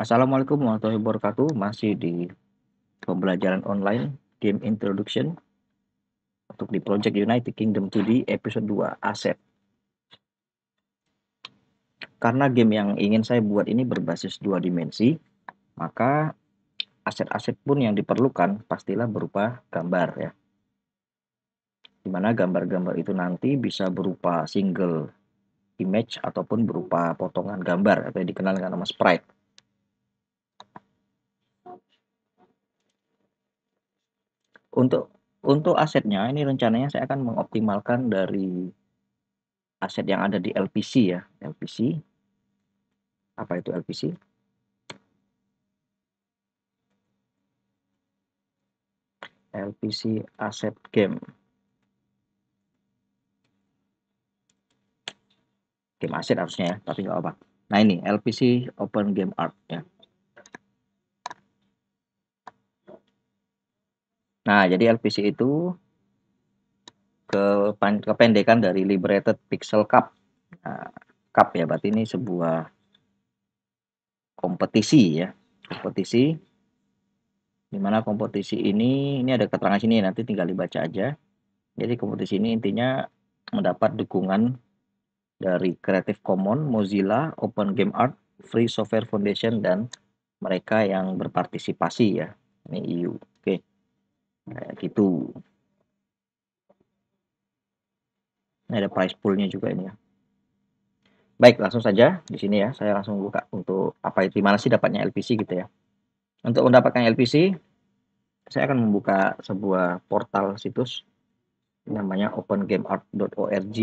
Assalamualaikum warahmatullahi wabarakatuh. Masih di pembelajaran online Game Introduction untuk di Project United Kingdom 2D episode 2 aset. Karena game yang ingin saya buat ini berbasis dua dimensi, maka aset-aset pun yang diperlukan pastilah berupa gambar ya. Dimana gambar-gambar itu nanti bisa berupa single image ataupun berupa potongan gambar atau yang dikenal dengan nama sprite. Untuk asetnya ini rencananya saya akan mengoptimalkan dari aset yang ada di LPC ya. LPC. Apa itu LPC? LPC Asset Game. Game aset harusnya ya, tapi nggak apa. Nah ini LPC Open Game Art ya. Nah jadi LPC itu kependekan dari Liberated Pixel Cup. Nah, Cup ya, berarti ini sebuah kompetisi ya. Kompetisi dimana kompetisi ini ada keterangan sini, nanti tinggal dibaca aja. Jadi kompetisi ini intinya mendapat dukungan dari Creative Commons, Mozilla, Open Game Art, Free Software Foundation, dan mereka yang berpartisipasi ya. Ini EU. Oke. Kayak gitu. Ini ada price poolnya juga ini ya. Baik, langsung saja di sini ya. Saya langsung buka untuk apa itu, gimana sih dapatnya LPC gitu ya. Untuk mendapatkan LPC, saya akan membuka sebuah portal situs namanya opengameart.org.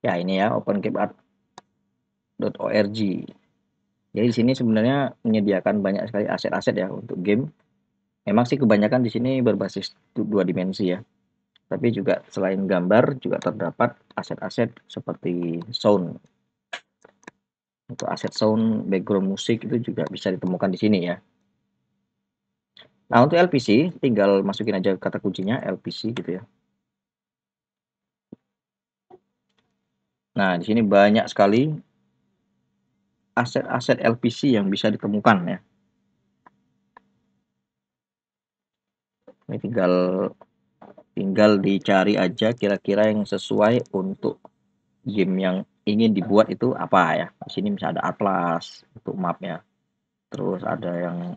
Ya, ini ya opengameart.org. Jadi di sini sebenarnya menyediakan banyak sekali aset-aset ya untuk game. Memang sih kebanyakan di sini berbasis dua dimensi ya. Tapi juga selain gambar juga terdapat aset-aset seperti sound. Untuk aset sound, background musik itu juga bisa ditemukan di sini ya. Nah, untuk LPC tinggal masukin aja kata kuncinya LPC gitu ya. Nah, di sini banyak sekali aset-aset LPC yang bisa ditemukan ya. Ini tinggal dicari aja kira-kira yang sesuai untuk game yang ingin dibuat itu apa ya. Di sini misalnya ada Atlas untuk mapnya. Terus ada yang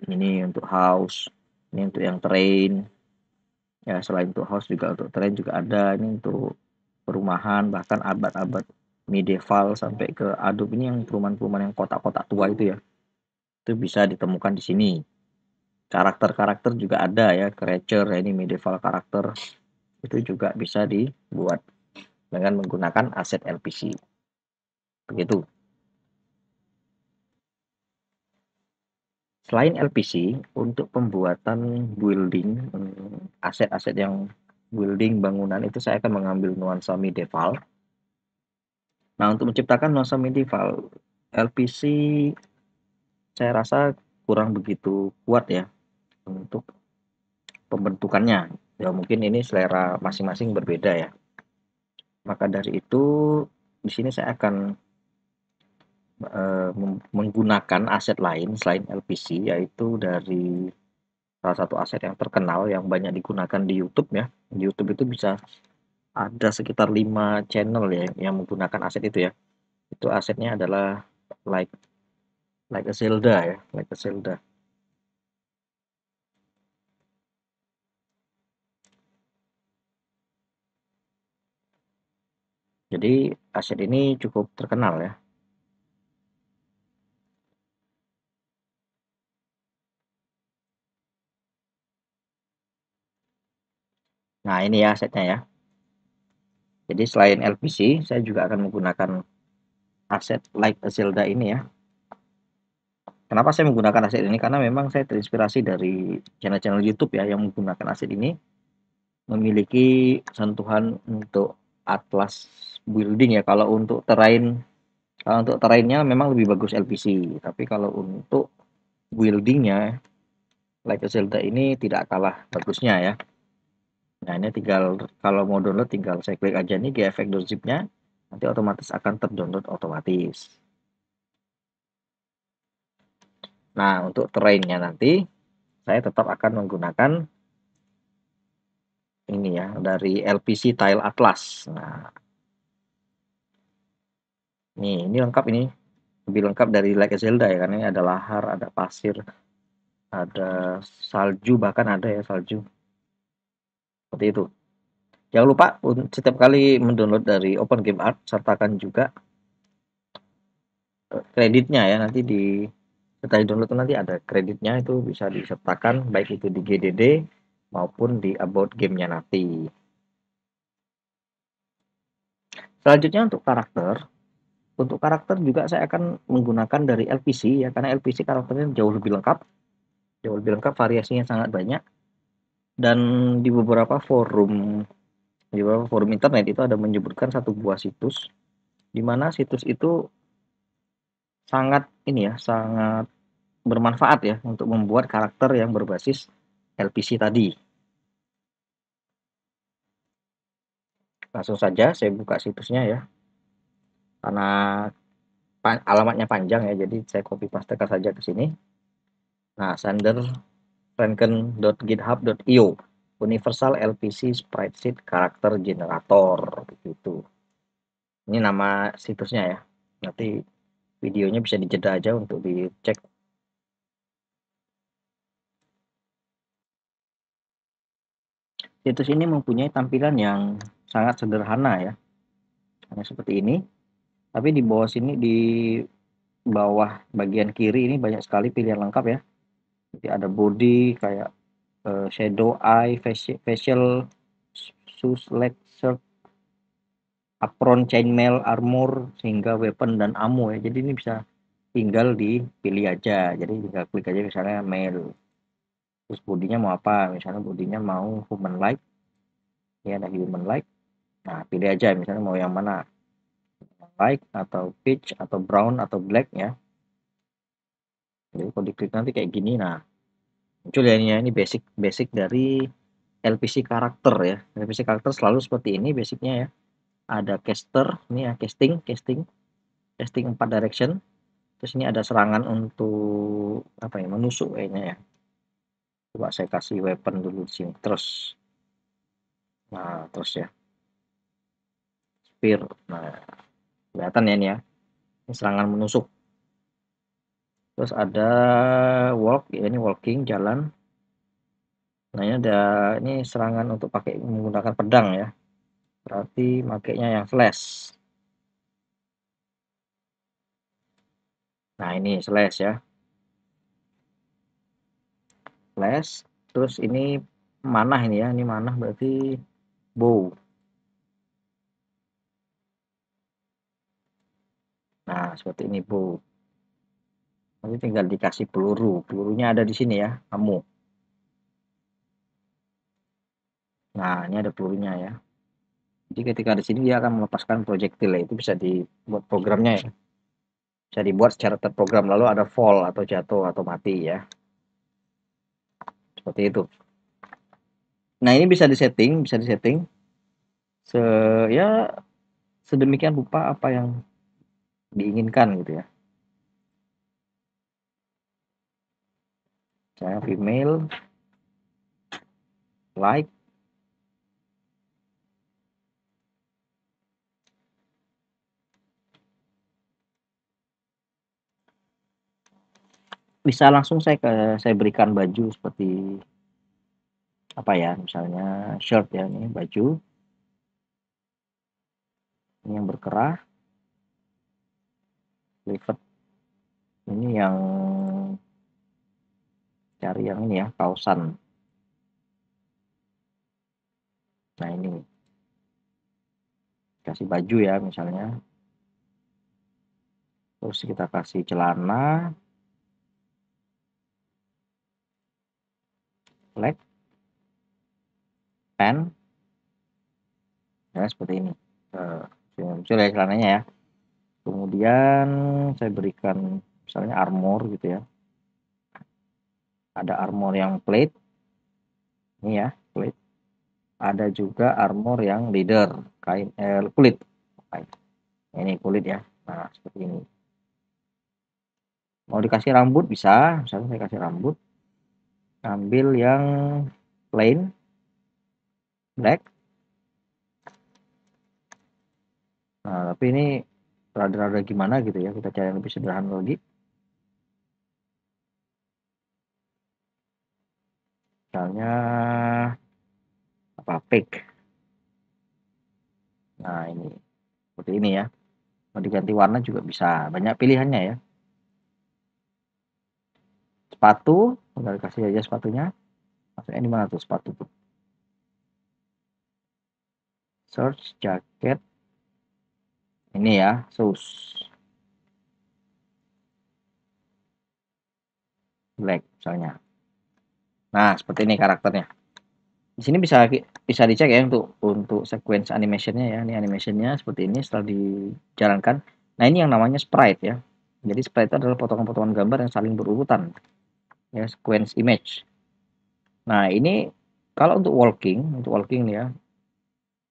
ini untuk house, ini untuk yang terrain. Ya, selain untuk house juga untuk terrain juga ada. Ini untuk perumahan, bahkan abad-abad medieval sampai ke Adobe ini yang perumahan-perumahan yang kotak-kotak tua itu ya. Itu bisa ditemukan di sini. Karakter-karakter juga ada ya, creature ya, ini medieval karakter. Itu juga bisa dibuat dengan menggunakan aset LPC. Begitu. Selain LPC, untuk pembuatan building, aset-aset yang building bangunan itu saya akan mengambil nuansa medieval. Nah, untuk menciptakan nuansa medieval, LPC saya rasa kurang begitu kuat ya untuk pembentukannya. Ya mungkin ini selera masing-masing berbeda ya. Maka dari itu di sini saya akan menggunakan aset lain selain LPC, yaitu dari salah satu aset yang terkenal yang banyak digunakan di YouTube ya. Di YouTube itu bisa ada sekitar 5 channel ya yang menggunakan aset itu ya. Itu asetnya adalah like like a Zelda ya, like a Zelda. Jadi aset ini cukup terkenal ya. Nah, ini ya asetnya ya. Jadi selain LPC, saya juga akan menggunakan aset like a Zelda ini ya. Kenapa saya menggunakan aset ini? Karena memang saya terinspirasi dari channel-channel YouTube ya yang menggunakan aset ini, memiliki sentuhan untuk atlas building ya. Kalau untuk terrainnya memang lebih bagus LPC, tapi kalau untuk buildingnya like a Zelda ini tidak kalah bagusnya ya. Nah, ini tinggal kalau mau download tinggal saya klik aja nih gfx.zip-nya, nanti otomatis akan terdownload otomatis. Nah, untuk terrainnya nanti saya tetap akan menggunakan ini ya, dari LPC Tile Atlas. Nah, ini lengkap ini. Lebih lengkap dari Like a Zelda ya, karena ini ada lahar, ada pasir, ada salju, bahkan ada ya salju. Seperti itu. Jangan lupa setiap kali mendownload dari Open Game Art, sertakan juga kreditnya ya. Nanti setelah download itu nanti ada kreditnya, itu bisa disertakan baik itu di GDD maupun di About Game-nya nanti. Selanjutnya untuk karakter juga saya akan menggunakan dari LPC ya, karena LPC karakternya jauh lebih lengkap, variasinya sangat banyak, dan di beberapa forum internet itu ada menyebutkan satu buah situs, di mana situs itu sangat ini ya, sangat bermanfaat ya untuk membuat karakter yang berbasis LPC tadi. Langsung saja saya buka situsnya ya, karena alamatnya panjang ya, jadi saya copy pastekan saja ke sini. Nah, sanderfranken.github.io, Universal LPC Spreadsheet Character Generator, gitu. Ini nama situsnya ya. Nanti videonya bisa dijeda aja untuk dicek. Situs ini mempunyai tampilan yang sangat sederhana ya, hanya seperti ini. Tapi di bawah sini, di bawah bagian kiri ini banyak sekali pilihan lengkap ya. Jadi ada body kayak shadow eye, facial, select, apron, chainmail, armor, sehingga weapon dan ammo ya. Jadi ini bisa tinggal dipilih aja. Jadi tinggal klik aja misalnya mail. Terus bodinya mau apa? Misalnya bodinya mau human like. Ya ada human like. Nah, pilih aja misalnya mau yang mana. Like atau peach atau brown atau black ya. Jadi kalau diklik nanti kayak gini, nah muncul ya ini basic basic dari LPC karakter ya. LPC karakter selalu seperti ini basicnya ya. Ada caster, ini ya casting 4 direction. Terus ini ada serangan untuk apa ya, menusuk kayaknya ya. Coba saya kasih weapon dulu di sini. Terus ya spear. Nah, kelihatan ya ini ya. Ini serangan menusuk. Terus ada walk, ya ini walking, jalan. Nah, ini serangan untuk pakai menggunakan pedang ya. Berarti makainya yang slash. Nah, ini slash ya. Slash. Terus ini manah ini ya. Ini manah berarti bow. Nah, seperti ini bow. Nanti tinggal dikasih peluru. Pelurunya ada di sini ya, kamu. Nah, ini ada pelurunya ya. Jadi ketika di sini dia akan melepaskan projektil ya. Itu bisa dibuat programnya ya. Bisa dibuat secara terprogram, lalu ada fall atau jatuh atau mati ya. Seperti itu. Nah, ini bisa disetting se ya sedemikian rupa apa yang diinginkan gitu ya. Saya female, like, bisa langsung saya berikan baju seperti apa ya, misalnya shirt ya, ini baju ini yang berkerah, lipat ini yang cari yang ini ya, kausan. Nah, ini kasih baju ya misalnya, terus kita kasih celana, leg, pant ya, seperti ini. Muncul ya celananya ya. Kemudian saya berikan misalnya armor gitu ya, ada armor yang plate ini ya, plate, ada juga armor yang leather, kain kulit. Ini kulit ya. Nah, seperti ini. Mau dikasih rambut bisa, misalnya saya kasih rambut, ambil yang plain black. Nah, tapi ini rada-rada gimana gitu ya, kita cari yang lebih sederhana lagi. Misalnya apa, fake. Nah, ini seperti ini ya. Mau diganti warna juga bisa, banyak pilihannya ya. Sepatu, tinggal kasih aja sepatunya. Maksudnya di mana tuh sepatu tuh? Search jaket. Ini ya, shoes black misalnya. Nah, seperti ini karakternya. Di sini bisa bisa dicek ya untuk sequence animationnya ya. Ini animationnya seperti ini setelah dijalankan. Nah, ini yang namanya sprite ya. Jadi sprite itu adalah potongan-potongan gambar yang saling berurutan ya, sequence image. Nah, ini kalau untuk walking nih ya.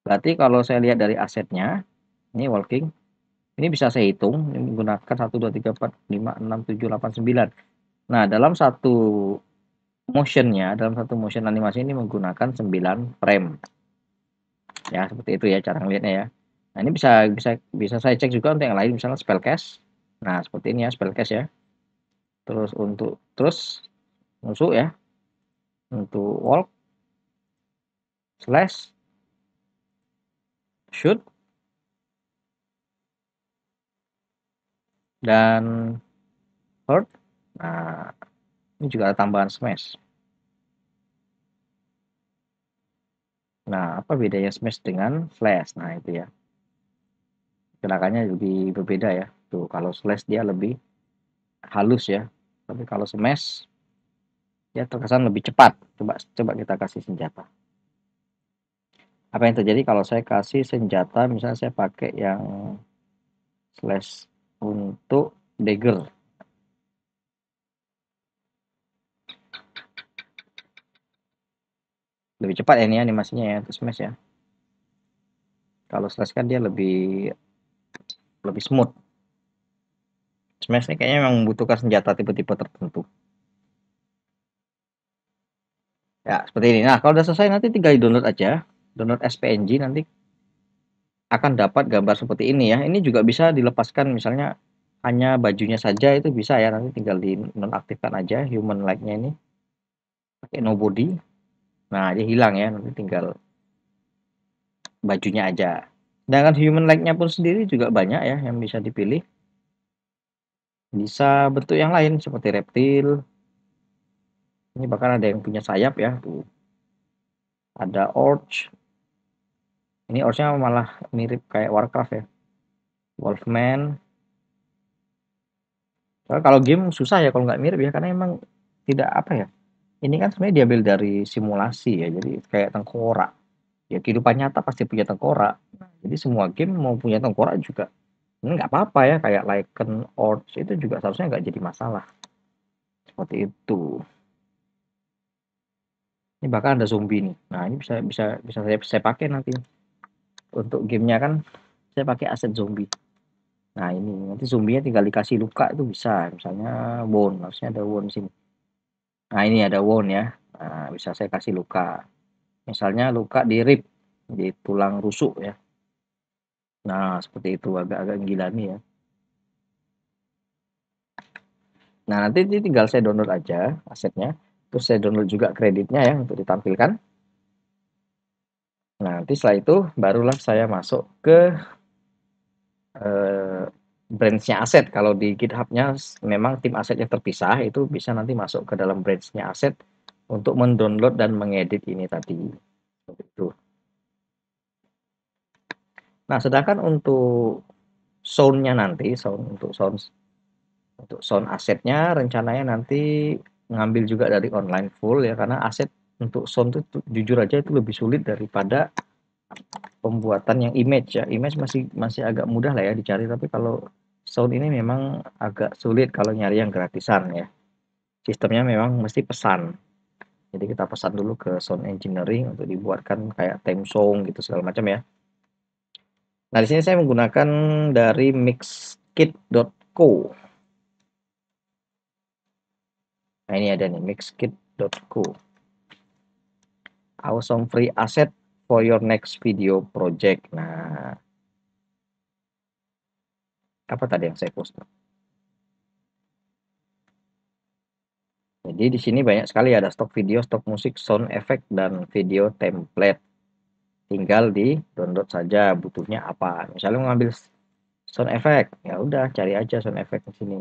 Berarti kalau saya lihat dari asetnya, ini walking, ini bisa saya hitung ini menggunakan 1 2 3 4 5 6 7 8 9. Nah, dalam satu motion animasi ini menggunakan 9 frame. Ya, seperti itu ya cara ngelihatnya ya. Nah, ini bisa bisa bisa saya cek juga untuk yang lain, misalnya spellcast. Nah, seperti ini ya spellcast ya. Terus musuh ya. Untuk walk, slash, shoot, dan hurt. Nah, ini juga ada tambahan smash. Nah, apa bedanya smash dengan slash? Nah, itu ya. Gerakannya lebih berbeda ya. Tuh, kalau slash dia lebih halus ya. Tapi kalau smash dia terkesan lebih cepat. Coba kita kasih senjata. Apa yang terjadi kalau saya kasih senjata, misalnya saya pakai yang slash untuk dagger. Lebih cepat ya ini animasinya ya, untuk smash ya. Kalau slash kan dia lebih smooth. Smash ini kayaknya memang membutuhkan senjata tipe-tipe tertentu. Ya, seperti ini. Nah, kalau udah selesai nanti tinggal di-download aja. Download SPNG, nanti akan dapat gambar seperti ini ya. Ini juga bisa dilepaskan, misalnya hanya bajunya saja itu bisa ya. Nanti tinggal di nonaktifkan aja human like-nya ini. Pakai nobody. Nah, dia hilang ya. Nanti tinggal bajunya aja. Sedangkan human like-nya pun sendiri juga banyak ya yang bisa dipilih. Bisa bentuk yang lain seperti reptil. Ini bahkan ada yang punya sayap ya. Tuh. Ada orch. Ini orchnya malah mirip kayak Warcraft ya. Wolfman. Soalnya kalau game susah ya kalau nggak mirip ya, karena emang tidak apa ya. Ini kan sebenarnya diambil dari simulasi ya, jadi kayak tengkorak. Ya kehidupan nyata pasti punya tengkorak. Jadi semua game mau punya tengkorak juga. Ini nggak apa-apa ya, kayak Lycan, Orcs itu juga seharusnya nggak jadi masalah. Seperti itu. Ini bahkan ada zombie nih. Nah, ini bisa bisa bisa saya pakai nanti. Untuk gamenya kan saya pakai aset zombie. Nah, ini nanti zombinya tinggal dikasih luka itu bisa. Misalnya wound, harusnya ada wound sini. Nah, ini ada wound ya. Nah, bisa saya kasih luka. Misalnya luka di rib, di tulang rusuk ya. Nah, seperti itu agak-agak gila nih ya. Nah, nanti tinggal saya download aja asetnya. Terus saya download juga kreditnya ya untuk ditampilkan. Nah, nanti setelah itu barulah saya masuk ke branch-nya aset. Kalau di GitHub-nya memang tim asetnya terpisah, itu bisa nanti masuk ke dalam branch-nya aset untuk mendownload dan mengedit ini tadi. Itu. Nah, sedangkan untuk sound-nya nanti, untuk sound asetnya rencananya nanti ngambil juga dari online full ya, karena aset untuk sound itu jujur aja itu lebih sulit daripada pembuatan yang image ya. Image masih agak mudah lah ya dicari, tapi kalau sound ini memang agak sulit kalau nyari yang gratisan ya. Sistemnya memang mesti pesan. Jadi kita pesan dulu ke sound engineering untuk dibuatkan kayak theme song gitu segala macam ya. Nah, di sini saya menggunakan dari mixkit.co. Nah, ini ada nih mixkit.co. Awesome free asset for your next video project. Nah, apa tadi yang saya post? Jadi di sini banyak sekali ada stok video, stok musik, sound effect dan video template. Tinggal di download saja butuhnya apa. Misalnya mengambil sound effect, ya udah cari aja sound effect di sini.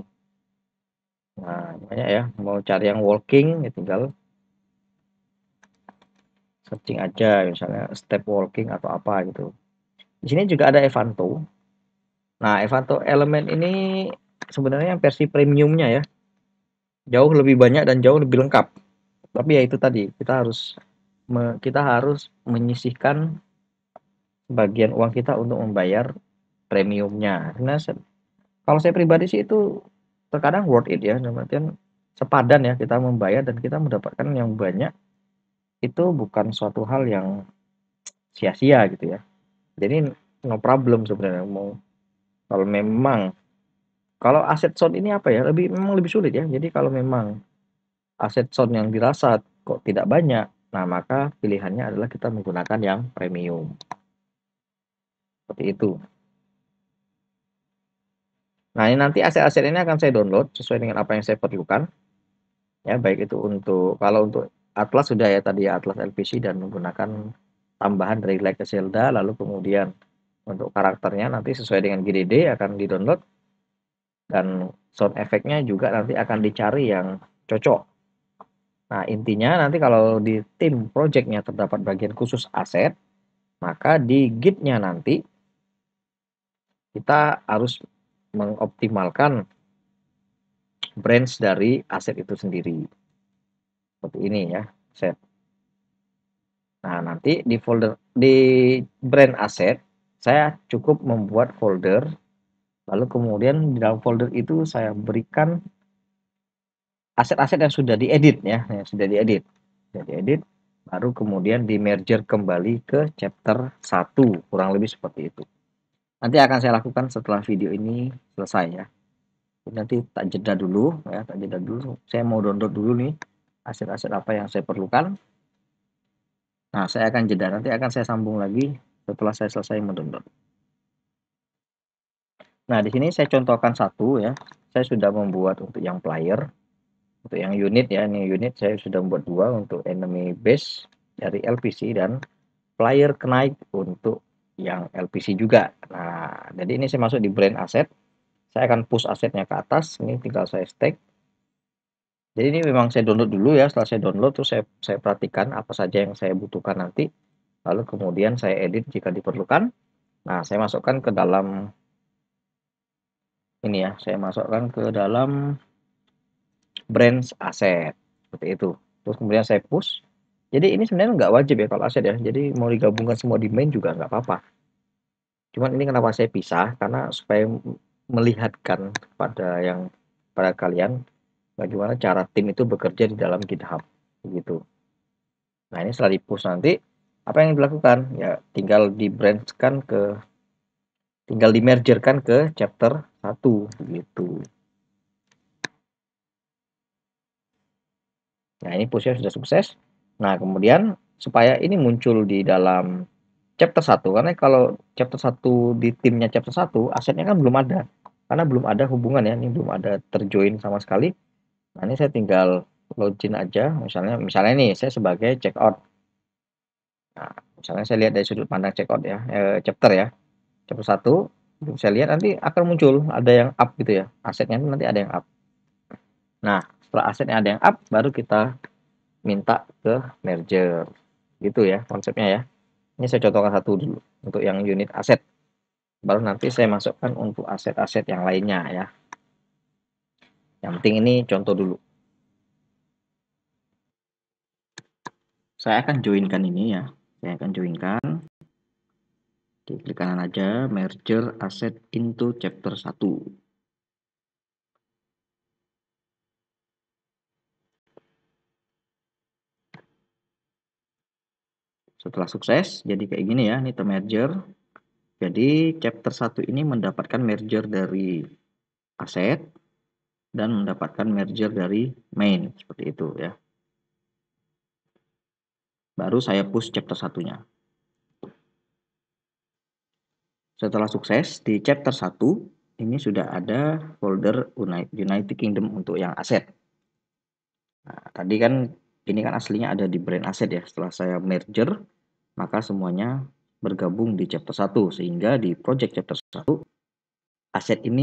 Nah, banyak ya. Mau cari yang walking, ya tinggal searching aja, misalnya step walking atau apa gitu. Di sini juga ada Evanto. Nah, Evanto Element ini sebenarnya versi premiumnya ya. Jauh lebih banyak dan jauh lebih lengkap. Tapi ya itu tadi, kita harus menyisihkan bagian uang kita untuk membayar premiumnya. Karena kalau saya pribadi sih itu terkadang worth it ya, dalam artian sepadan ya kita membayar dan kita mendapatkan yang banyak, itu bukan suatu hal yang sia-sia gitu ya. Jadi no problem sebenarnya mau kalau aset sound ini apa ya, memang lebih sulit ya. Jadi kalau memang aset sound yang dirasa kok tidak banyak, nah maka pilihannya adalah kita menggunakan yang premium. Seperti itu. Nah, ini nanti aset-aset ini akan saya download sesuai dengan apa yang saya perlukan. Ya, baik itu kalau untuk Atlas sudah ya tadi ya, Atlas LPC dan menggunakan tambahan dari Like a Zelda, lalu kemudian untuk karakternya nanti sesuai dengan GDD akan di-download dan sound efeknya juga nanti akan dicari yang cocok. Nah, intinya nanti kalau di tim projectnya terdapat bagian khusus aset, maka di gitnya nanti kita harus mengoptimalkan branch dari aset itu sendiri. Seperti ini ya, set. Nah, nanti di brand aset, saya cukup membuat folder, lalu kemudian di dalam folder itu saya berikan aset-aset yang sudah diedit ya, yang sudah diedit. Sudah diedit, baru kemudian di merger kembali ke chapter 1, kurang lebih seperti itu. Nanti akan saya lakukan setelah video ini selesai ya. Nanti tak jeda dulu ya, tak jeda dulu. Saya mau download dulu nih aset-aset apa yang saya perlukan. Nah, saya akan jeda, nanti akan saya sambung lagi setelah saya selesai mendownload. Nah, di sini saya contohkan satu ya. Saya sudah membuat untuk yang player, untuk yang unit ya. Ini unit saya sudah membuat dua untuk enemy base dari LPC dan player kenaik untuk yang LPC juga. Nah, jadi ini saya masuk di brand aset. Saya akan push asetnya ke atas. Ini tinggal saya stack. Jadi ini memang saya download dulu ya. Setelah saya download terus saya perhatikan apa saja yang saya butuhkan nanti. Lalu kemudian saya edit jika diperlukan. Nah, saya masukkan ke dalam ini ya. Saya masukkan ke dalam branch aset seperti itu. Terus kemudian saya push. Jadi ini sebenarnya nggak wajib ya kalau aset ya. Jadi mau digabungkan semua di main juga nggak apa-apa. Cuman ini kenapa saya pisah? Karena supaya melihatkan pada kalian bagaimana cara tim itu bekerja di dalam GitHub begitu. Nah, ini setelah di-push nanti apa yang dilakukan? Ya tinggal di-mergerkan ke chapter 1 gitu. Nah, ini push-nya sudah sukses. Nah, kemudian supaya ini muncul di dalam chapter 1, karena kalau chapter 1 di timnya chapter 1, asetnya kan belum ada. Karena belum ada hubungan ya, ini belum ada terjoin sama sekali. Nah, ini saya tinggal login aja, misalnya nih saya sebagai checkout. Nah, misalnya saya lihat dari sudut pandang checkout ya, chapter ya. Chapter 1, saya lihat nanti akan muncul ada yang up gitu ya. Asetnya nanti ada yang up. Nah, setelah asetnya ada yang up, baru kita minta ke merger. Gitu ya konsepnya ya. Ini saya contohkan satu dulu untuk yang unit aset. Baru nanti saya masukkan untuk aset-aset yang lainnya ya. Yang penting ini contoh dulu. Saya akan joinkan ini ya. Saya akan joinkan. Klik kanan aja, merger asset into chapter 1. Setelah sukses, jadi kayak gini ya, ini merger. Jadi chapter 1 ini mendapatkan merger dari aset dan mendapatkan merger dari main, seperti itu ya. Baru saya push chapter 1-nya. Setelah sukses di chapter 1, ini sudah ada folder United Kingdom untuk yang aset. Nah, tadi kan ini kan aslinya ada di brand aset ya. Setelah saya merger, maka semuanya bergabung di chapter 1 sehingga di project chapter 1 aset ini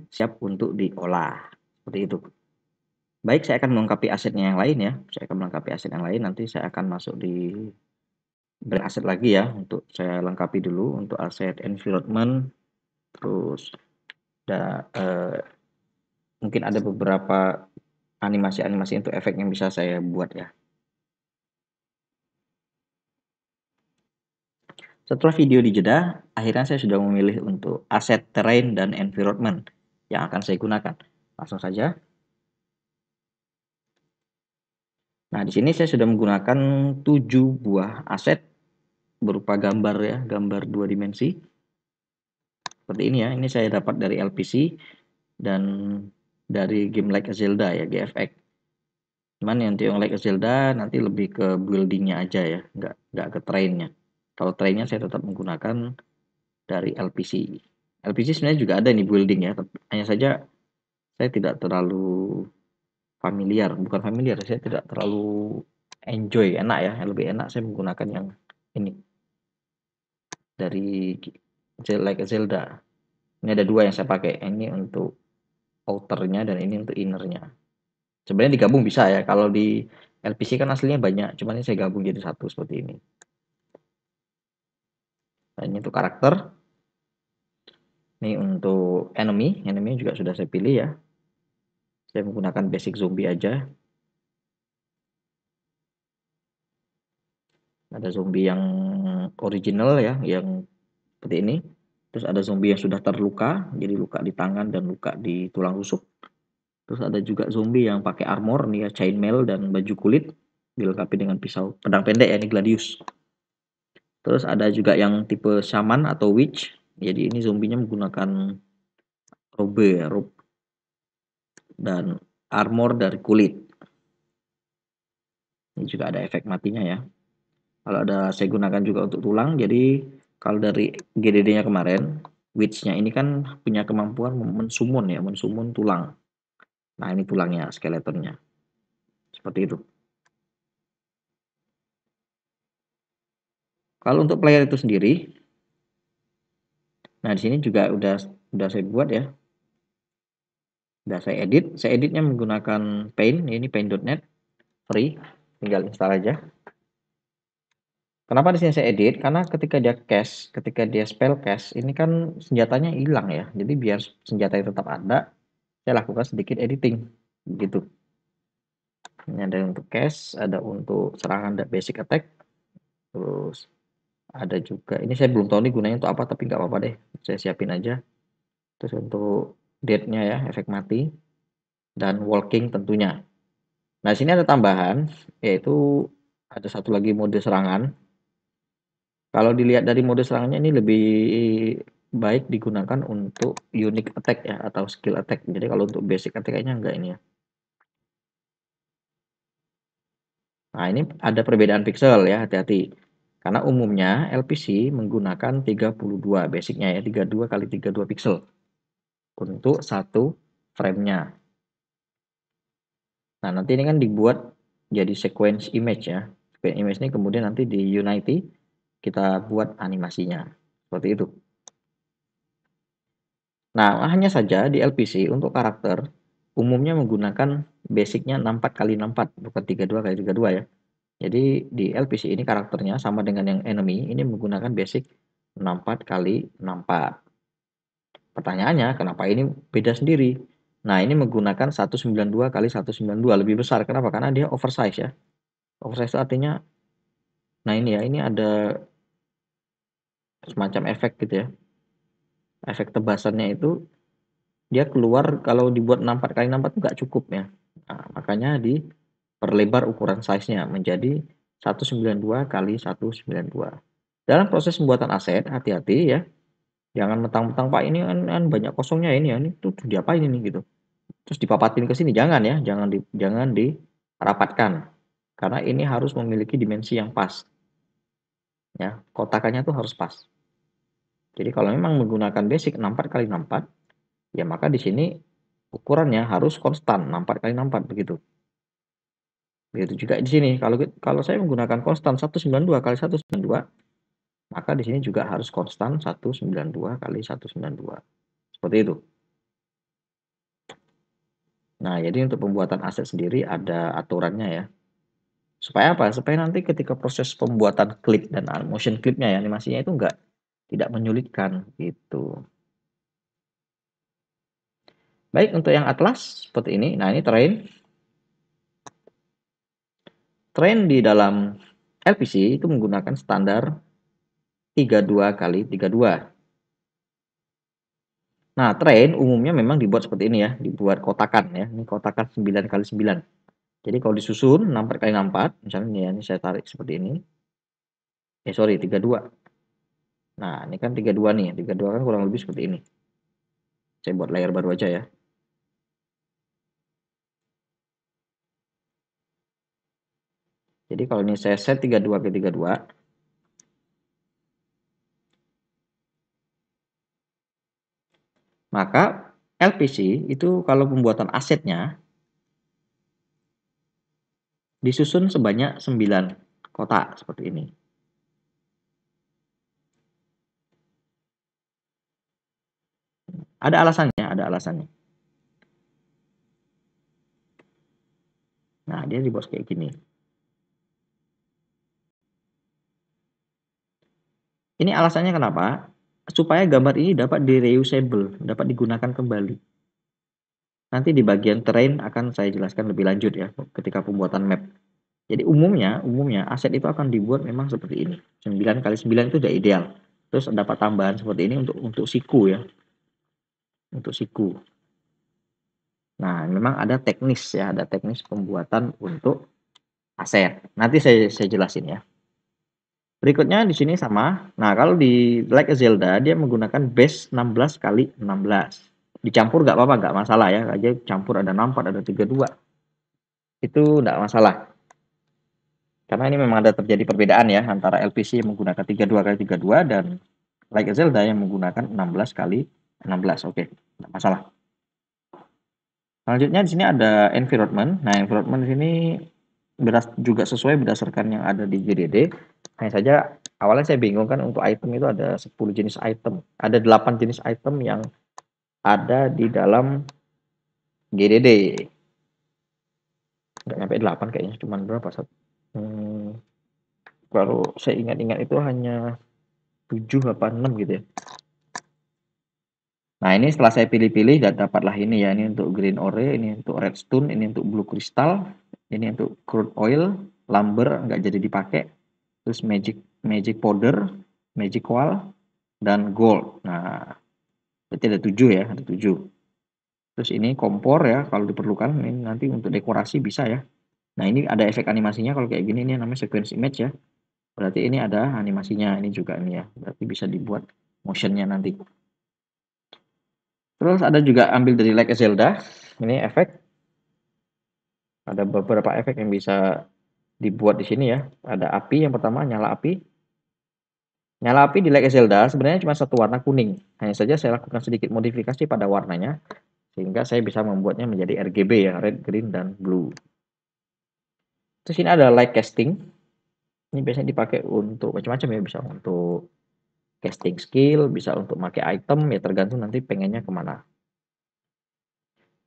siap untuk diolah. Seperti itu. Baik, saya akan melengkapi asetnya yang lain ya. Saya akan melengkapi aset yang lain, nanti saya akan masuk di brand aset lagi ya. Untuk saya lengkapi dulu untuk aset environment. Terus mungkin ada beberapa animasi-animasi untuk efek yang bisa saya buat ya. Setelah video dijeda, akhirnya saya sudah memilih untuk aset terrain dan environment yang akan saya gunakan. Langsung saja. Nah, di sini saya sudah menggunakan 7 buah aset berupa gambar ya, gambar 2 dimensi. Seperti ini ya, ini saya dapat dari LPC dan dari game Like a Zelda ya, GFX. Cuman yang Like a Zelda nanti lebih ke buildingnya aja ya, nggak ke trainnya. Kalau trainnya saya tetap menggunakan dari LPC. LPC sebenarnya juga ada nih building ya, hanya saja saya tidak terlalu familiar, bukan familiar, saya tidak terlalu enjoy, enak ya, lebih enak saya menggunakan yang ini dari Like a Zelda. Ini ada 2 yang saya pakai, ini untuk outernya dan ini untuk innernya. Sebenarnya digabung bisa ya, kalau di LPC kan aslinya banyak, cuman ini saya gabung jadi satu seperti ini. Nah, ini untuk karakter. Ini untuk enemy juga sudah saya pilih ya. Saya menggunakan basic zombie aja. Ada zombie yang original ya, yang seperti ini. Terus ada zombie yang sudah terluka, jadi luka di tangan dan luka di tulang rusuk. Terus ada juga zombie yang pakai armor nih ya, chainmail dan baju kulit, dilengkapi dengan pisau pedang pendek ya, ini Gladius. Terus ada juga yang tipe shaman atau witch. Jadi ini zombinya menggunakan robe ya, robe dan armor dari kulit. Ini juga ada efek matinya ya. Kalau ada saya gunakan juga untuk tulang. Jadi kalau dari GDD-nya kemarin, witch-nya ini kan punya kemampuan mensummon ya, mensummon tulang. Nah, ini tulangnya, skeletonnya. Seperti itu. Kalau untuk player itu sendiri, nah di sini juga udah saya buat ya. Udah saya edit. Saya editnya menggunakan Paint, ini paint.net free, tinggal install aja. Kenapa di sini saya edit? Karena ketika dia cast, ketika dia spell cast, ini kan senjatanya hilang ya. Jadi biar senjatanya tetap ada, saya lakukan sedikit editing, begitu. Ini ada untuk cast, ada untuk serangan dan basic attack, terus ada juga. Ini saya belum tahu nih gunanya untuk apa, tapi nggak apa-apa deh, saya siapin aja. Terus untuk death-nya ya, efek mati, dan walking tentunya. Nah, sini ada tambahan, yaitu ada satu lagi mode serangan. Kalau dilihat dari mode serangannya ini lebih baik digunakan untuk unique attack ya, atau skill attack. Jadi kalau untuk basic attack kayaknya enggak ini ya. Nah, ini ada perbedaan pixel ya, hati-hati. Karena umumnya LPC menggunakan 32 basicnya ya, 32 kali 32 pixel untuk satu frame-nya. Nah, nanti ini kan dibuat jadi sequence image ya. Sequence image ini kemudian nanti di Unity kita buat animasinya. Seperti itu. Nah, hanya saja di LPC untuk karakter umumnya menggunakan basicnya 64 kali 64, bukan 32 kali 32 ya. Jadi di LPC ini karakternya sama dengan yang enemy, ini menggunakan basic 64 kali 64. Pertanyaannya, kenapa ini beda sendiri? Nah, ini menggunakan 192 kali 192, lebih besar. Kenapa? Karena dia oversize ya. Oversize itu artinya, nah ini ya, ini ada semacam efek gitu ya. Efek tebasannya itu dia keluar kalau dibuat 64 kali 64 nggak cukup ya. Nah, makanya diperlebar ukuran size-nya menjadi 192 kali 192. Dalam proses pembuatan aset, hati-hati ya. Jangan mentang-mentang Pak ini kan banyak kosongnya ini ya, ini tuh diapain ini gitu. Terus dipapatin ke sini, jangan ya, jangan dirapatkan. Karena ini harus memiliki dimensi yang pas. Ya, kotakannya tuh harus pas. Jadi kalau memang menggunakan basic 64 kali 64, ya maka di sini ukurannya harus konstan 64 kali 64 begitu. Begitu juga di sini. Kalau saya menggunakan konstan 192 kali 192, maka di sini juga harus konstan 192 kali 192. Seperti itu. Nah, jadi untuk pembuatan aset sendiri ada aturannya ya. Supaya apa? Supaya nanti ketika proses pembuatan klip dan motion clipnya ya, animasinya itu tidak menyulitkan gitu. Baik, untuk yang atlas seperti ini. Nah, ini train. Train di dalam LPC itu menggunakan standar 32 kali 32. Nah, train umumnya memang dibuat seperti ini ya, dibuat kotakan ya. Ini kotakan 9 kali 9. Jadi kalau disusun 64 kali 64, misalnya ini ya, ini saya tarik seperti ini. Sorry, 32. Nah, ini kan 32 nih. 32 kan kurang lebih seperti ini. Saya buat layar baru aja ya. Jadi kalau ini saya set 32 ke 32, maka LPC itu kalau pembuatan asetnya disusun sebanyak 9 kotak seperti ini. Ada alasannya, ada alasannya. Nah, dia dibuat kayak gini. Ini alasannya kenapa? Supaya gambar ini dapat di-reusable, dapat digunakan kembali. Nanti di bagian terrain akan saya jelaskan lebih lanjut ya ketika pembuatan map. Jadi umumnya aset itu akan dibuat memang seperti ini. 9 kali 9 itu sudah ideal. Terus dapat tambahan seperti ini untuk siku ya. Untuk siku. Nah, memang ada teknis ya, ada teknis pembuatan untuk aset. Nanti saya jelasin ya. Berikutnya di sini sama. Nah, kalau di Like a Zelda dia menggunakan base 16 kali 16. Dicampur nggak apa-apa, nggak masalah ya. Aja campur ada 64, ada 32. Itu nggak masalah. Karena ini memang ada terjadi perbedaan ya antara LPC yang menggunakan 32 kali 32 dan Like a Zelda yang menggunakan 16 kali 16. Oke, nggak masalah. Selanjutnya di sini ada environment. Nah, environment di sini juga sesuai berdasarkan yang ada di GDD. Hanya saja awalnya saya bingung kan untuk item itu ada 10 jenis item. Ada 8 jenis item yang ada di dalam GDD. Nggak nyampe 8 kayaknya, cuma berapa? Kalau saya ingat-ingat itu hanya 7 apa 6 gitu ya. Nah, ini setelah saya pilih-pilih dan dapatlah ini ya. Ini untuk green ore, ini untuk redstone, ini untuk blue crystal, ini untuk crude oil, lumber nggak jadi dipakai. Terus magic powder, magic coal, dan gold. Nah, berarti ada 7 ya, ada 7. Terus ini kompor ya, kalau diperlukan. Ini nanti untuk dekorasi bisa ya. Nah, ini ada efek animasinya kalau kayak gini, ini namanya sequence image ya. Berarti ini ada animasinya, ini juga ini ya. Berarti bisa dibuat motionnya nanti. Terus ada juga ambil dari Like a Zelda. Ini efek. Ada beberapa efek yang bisa dibuat di sini ya. Ada api yang pertama, nyala api. Nyala api di Like a Zelda sebenarnya cuma satu warna kuning. Hanya saja saya lakukan sedikit modifikasi pada warnanya. Sehingga saya bisa membuatnya menjadi RGB ya. Red, green, dan blue. Terus ini ada light casting. Ini biasanya dipakai untuk macam-macam ya. Bisa untuk casting skill, bisa untuk pakai item. Ya tergantung nanti pengennya kemana.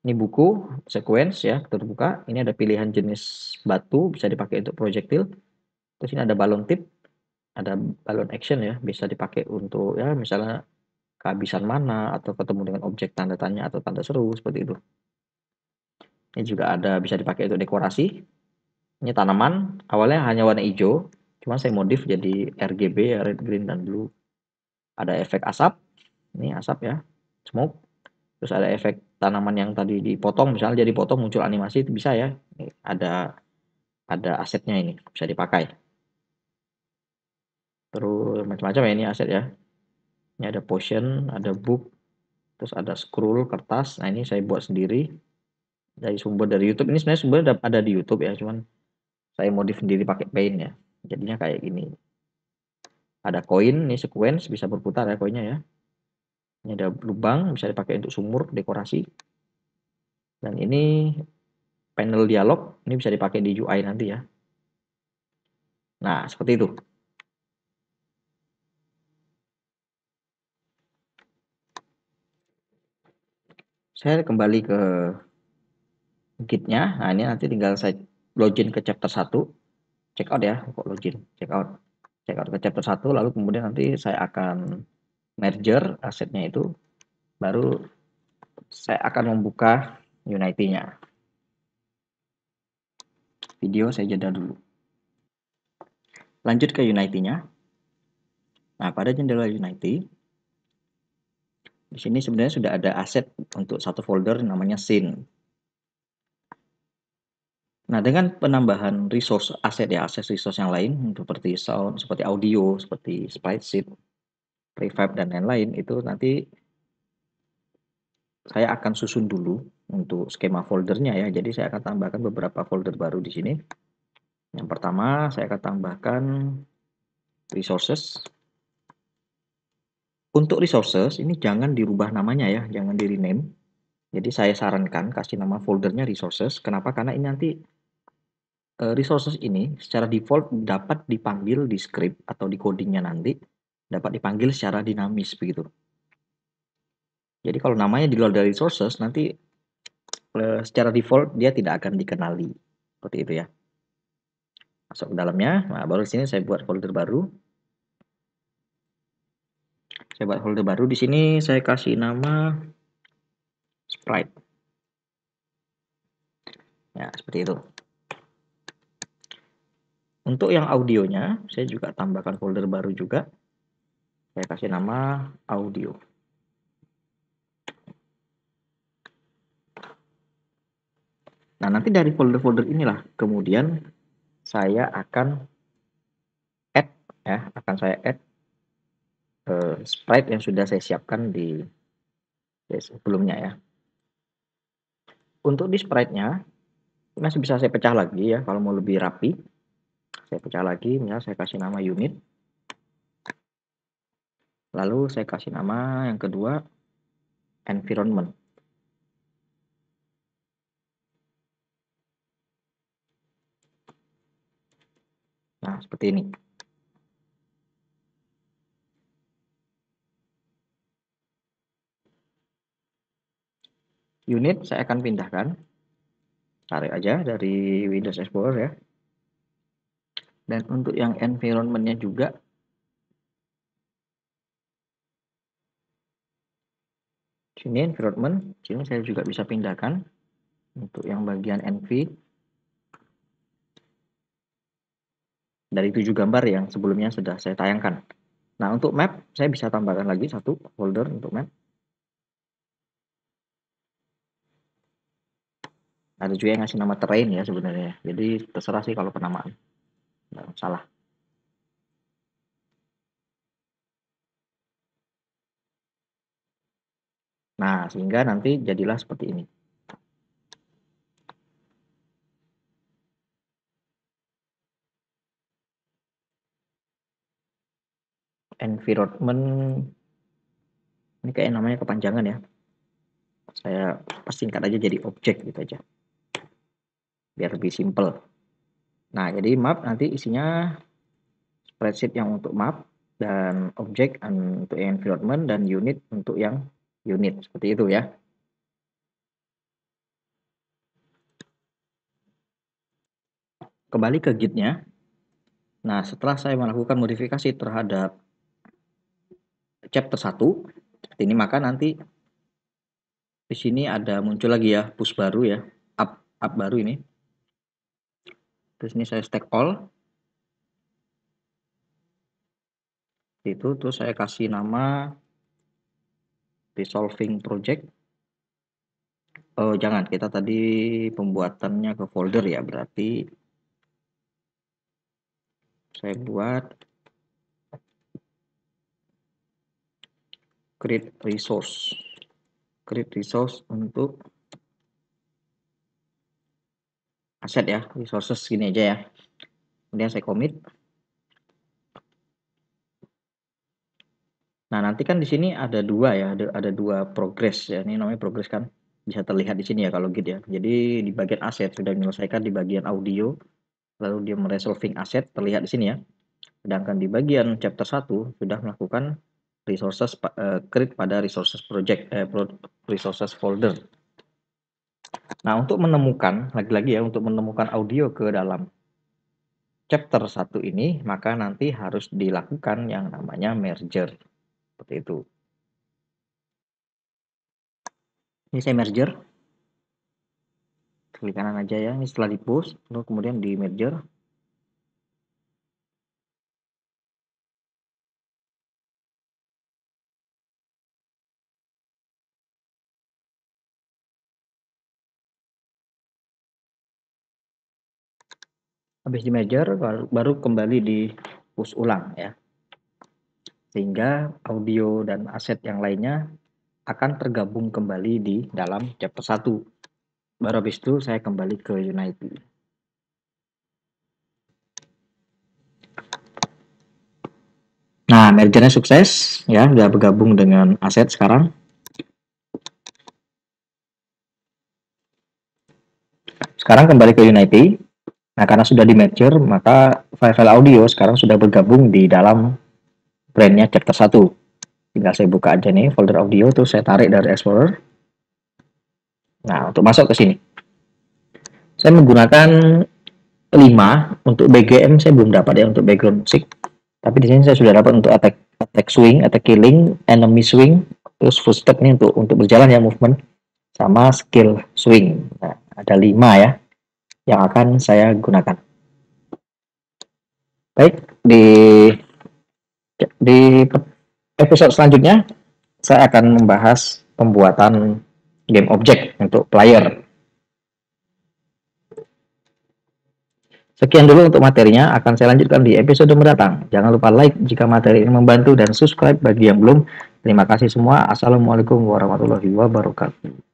Ini buku sequence ya, terbuka. Ini ada pilihan jenis batu, bisa dipakai untuk projectile. Terus ini ada balon tip, ada balon action ya, bisa dipakai untuk ya misalnya kehabisan mana atau ketemu dengan objek tanda tanya atau tanda seru seperti itu. Ini juga ada bisa dipakai untuk dekorasi. Ini tanaman, awalnya hanya warna hijau, cuma saya modif jadi RGB ya, red, green, dan blue. Ada efek asap, ini asap ya, smoke. Terus ada efek tanaman yang tadi dipotong, misalnya jadi potong muncul animasi itu bisa ya. Ini ada ada asetnya ini bisa dipakai. Terus macam-macam ya ini aset ya. Ini ada potion, ada book, terus ada scroll kertas. Nah ini saya buat sendiri dari sumber dari YouTube. Ini sebenarnya sumber ada di YouTube ya, cuman saya modif sendiri pakai Paint ya. Jadinya kayak gini. Ada koin, ini sequence bisa berputar ya koinnya ya. Ini ada lubang bisa dipakai untuk sumur dekorasi. Dan ini panel dialog, ini bisa dipakai di UI nanti ya. Nah, seperti itu. Saya kembali ke Git-nya. Nah, ini nanti tinggal saya login ke chapter 1. Check out ya, kok login, check out. Check out ke chapter 1, lalu kemudian nanti saya akan merger asetnya itu, baru saya akan membuka Unity-nya. Video saya jeda dulu. Lanjut ke Unity-nya. Nah, pada jendela Unity, di sini sebenarnya sudah ada aset untuk satu folder namanya scene. Nah, dengan penambahan resource aset ya, akses resource yang lain seperti sound, seperti audio, seperti sprite sheet, prefab dan lain-lain, itu nanti saya akan susun dulu untuk skema foldernya ya. Jadi saya akan tambahkan beberapa folder baru di sini. Yang pertama saya akan tambahkan resources. Untuk resources ini jangan dirubah namanya ya, jangan di rename. Jadi saya sarankan kasih nama foldernya resources. Kenapa? Karena ini nanti resources ini secara default dapat dipanggil di script atau di codingnya nanti dapat dipanggil secara dinamis begitu. Jadi kalau namanya di luar dari resources nanti secara default dia tidak akan dikenali seperti itu ya. Masuk ke dalamnya, nah baru di sini saya buat folder baru. Saya buat folder baru di sini saya kasih nama sprite. Ya, seperti itu. Untuk yang audionya, saya juga tambahkan folder baru juga. Saya kasih nama audio. Nah, nanti dari folder-folder inilah kemudian saya akan add ya, akan saya add sprite yang sudah saya siapkan di sebelumnya ya. Untuk di sprite-nya masih bisa saya pecah lagi ya kalau mau lebih rapi. Saya pecah lagi, misalnya saya kasih nama unit. Lalu saya kasih nama yang kedua environment. Nah, seperti ini. Unit saya akan pindahkan. Tarik aja dari Windows Explorer ya. Dan untuk yang environment-nya juga sini environment, sini saya juga bisa pindahkan untuk yang bagian env dari 7 gambar yang sebelumnya sudah saya tayangkan. Nah, untuk map saya bisa tambahkan lagi satu folder untuk map. Ada juga yang ngasih nama terrain ya sebenarnya. Jadi terserah sih kalau penamaan. Nggak salah. Nah, sehingga nanti jadilah seperti ini. Environment ini kayak namanya kepanjangan ya. Saya persingkat aja jadi objek gitu aja. Biar lebih simple. Nah, jadi map nanti isinya spreadsheet yang untuk map dan objek untuk yang environment dan unit untuk yang unit. Seperti itu ya. Kembali ke Git-nya. Nah, setelah saya melakukan modifikasi terhadap chapter 1 seperti ini, maka nanti di sini ada muncul lagi ya push baru ya, up baru ini. Terus ini saya stack all. Itu terus saya kasih nama resolving project. Oh, jangan, kita tadi pembuatannya ke folder ya, berarti Saya buat create resource untuk aset ya, resources gini aja ya. Kemudian saya commit. Nah, nanti kan di sini ada dua ya, ada dua progress ya. Ini namanya progress kan. Bisa terlihat di sini ya kalau Git ya. Jadi di bagian aset sudah menyelesaikan di bagian audio, lalu dia meresolving aset terlihat di sini ya. Sedangkan di bagian chapter 1 sudah melakukan resources create pada resources project resources folder. Nah, untuk menemukan lagi-lagi ya, untuk menemukan audio ke dalam chapter 1 ini, maka nanti harus dilakukan yang namanya merger. Seperti itu. Ini saya merger. Klik kanan aja ya. Ini setelah di-post, lalu kemudian di merger. Habis di merger, baru kembali di push ulang ya. Sehingga audio dan aset yang lainnya akan tergabung kembali di dalam chapter 1. Baru habis itu saya kembali ke Unity. Nah, mergernya sukses ya, sudah bergabung dengan aset sekarang. Sekarang kembali ke Unity. Nah, karena sudah di merger, maka file-file audio sekarang sudah bergabung di dalam brandnya chapter 1. Tinggal saya buka aja nih folder audio, terus saya tarik dari Explorer. Nah, untuk masuk ke sini. Saya menggunakan 5 untuk BGM, saya belum dapat ya untuk background musik. Tapi di sini saya sudah dapat untuk attack swing, attack killing, enemy swing, terus footstep nih untuk berjalan ya, movement, sama skill swing. Nah, ada 5 ya yang akan saya gunakan. Baik, di episode selanjutnya saya akan membahas pembuatan game object untuk player. Sekian dulu untuk materinya, akan saya lanjutkan di episode mendatang. Jangan lupa like jika materi ini membantu dan subscribe bagi yang belum. Terima kasih semua. Assalamualaikum warahmatullahi wabarakatuh.